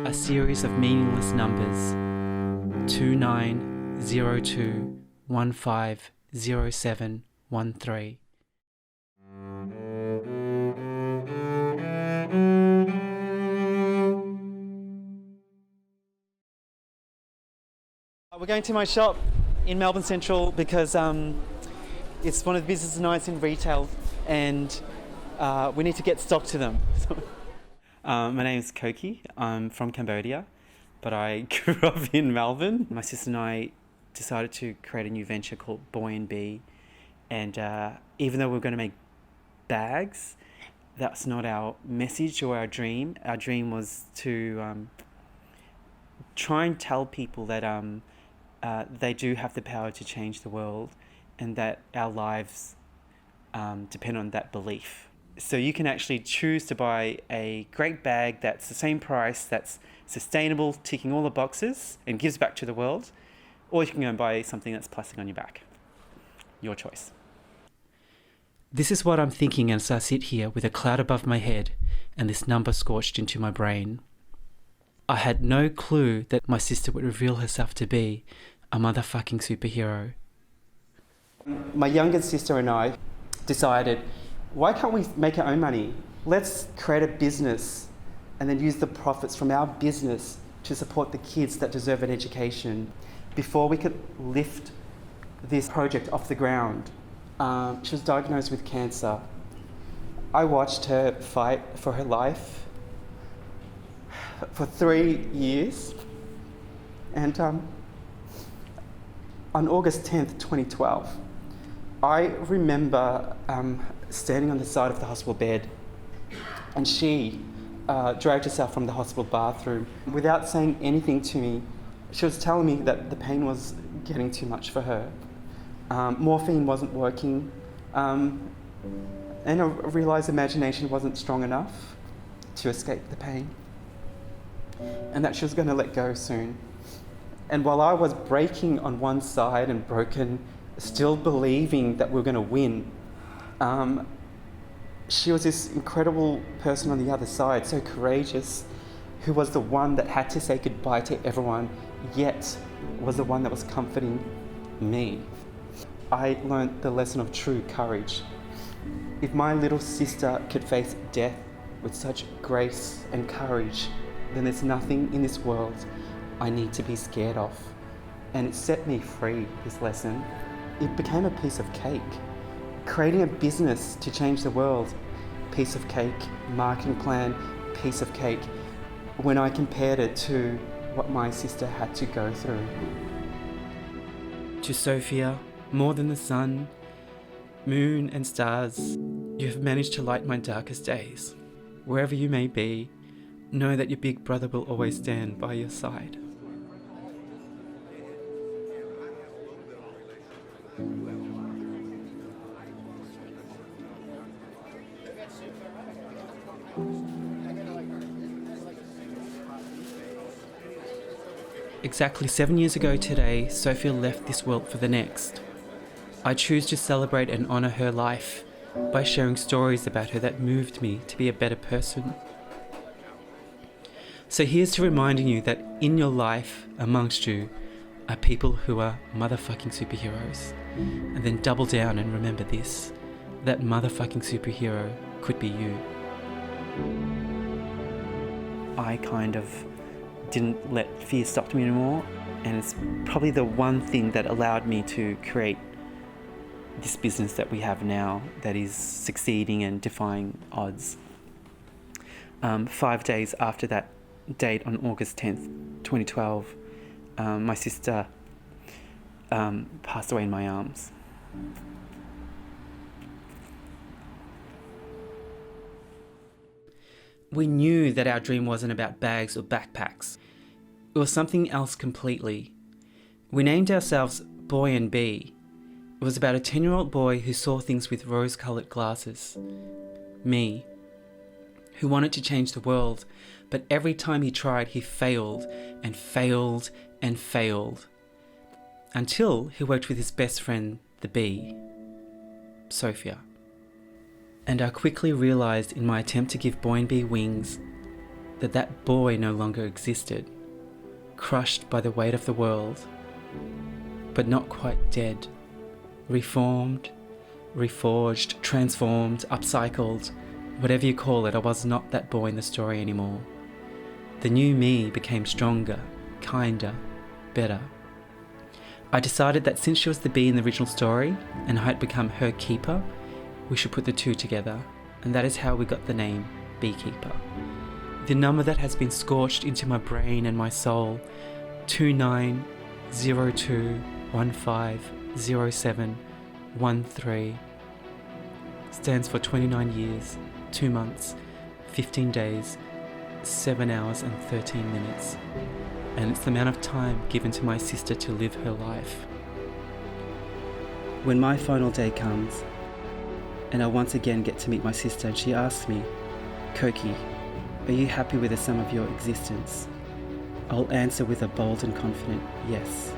a series of meaningless numbers 2902150713. We're going to my shop in Melbourne Central because it's one of the busiest nights in retail and we need to get stock to them. My name is Koki. I'm from Cambodia, but I grew up in Melbourne. My sister and I decided to create a new venture called Boy and Bee, and even though we're going to make bags, that's not our message or our dream. Our dream was to try and tell people that they do have the power to change the world and that our lives depend on that belief. So you can actually choose to buy a great bag that's the same price, that's sustainable, ticking all the boxes and gives back to the world, or you can go and buy something that's plastic on your back. Your choice. This is what I'm thinking as I sit here with a cloud above my head and this number scorched into my brain. I had no clue that my sister would reveal herself to be a motherfucking superhero. My younger sister and I decided, why can't we make our own money? Let's create a business and then use the profits from our business to support the kids that deserve an education. Before we could lift this project off the ground, she was diagnosed with cancer. I watched her fight for her life for 3 years, and on August 10th, 2012, I remember standing on the side of the hospital bed, and she dragged herself from the hospital bathroom without saying anything to me. She was telling me that the pain was getting too much for her. Morphine wasn't working, and I realised imagination wasn't strong enough to escape the pain, and that she was going to let go soon. And while I was breaking on one side and broken, still believing that we were going to win, she was this incredible person on the other side, so courageous, who was the one that had to say goodbye to everyone, yet was the one that was comforting me. I learned the lesson of true courage. If my little sister could face death with such grace and courage, then there's nothing in this world I need to be scared of. And it set me free, this lesson. It became a piece of cake. Creating a business to change the world, piece of cake. Marketing plan, piece of cake. When I compared it to what my sister had to go through. To Sophia, more than the sun, moon and stars, you have managed to light my darkest days. Wherever you may be, know that your big brother will always stand by your side. Exactly 7 years ago today, Sophia left this world for the next. I choose to celebrate and honour her life by sharing stories about her that moved me to be a better person. So here's to reminding you that in your life, amongst you, are people who are motherfucking superheroes. And then double down and remember this, that motherfucking superhero could be you. I kind of didn't let fear stop me anymore, and it's probably the one thing that allowed me to create this business that we have now that is succeeding and defying odds. 5 days after that date, on August 10th, 2012, my sister passed away in my arms. We knew that our dream wasn't about bags or backpacks. It was something else completely. We named ourselves Boy and Bee. It was about a 10-year-old boy who saw things with rose-coloured glasses. Me, who wanted to change the world, but every time he tried, he failed and failed and failed. Until he worked with his best friend, the bee, Sophia. And I quickly realised in my attempt to give Boy and Bee wings that that boy no longer existed, crushed by the weight of the world, but not quite dead, reformed, reforged, transformed, upcycled, whatever you call it. I was not that boy in the story anymore. The new me became stronger, kinder, better. I decided that since she was the bee in the original story and I had become her keeper, we should put the two together, and that is how we got the name Beekeeper. The number that has been scorched into my brain and my soul, 2902150713, stands for 29 years, 2 months, 15 days, 7 hours and 13 minutes. And it's the amount of time given to my sister to live her life. When my final day comes, and I once again get to meet my sister, and she asks me, "Koki, are you happy with the sum of your existence?" I'll answer with a bold and confident yes.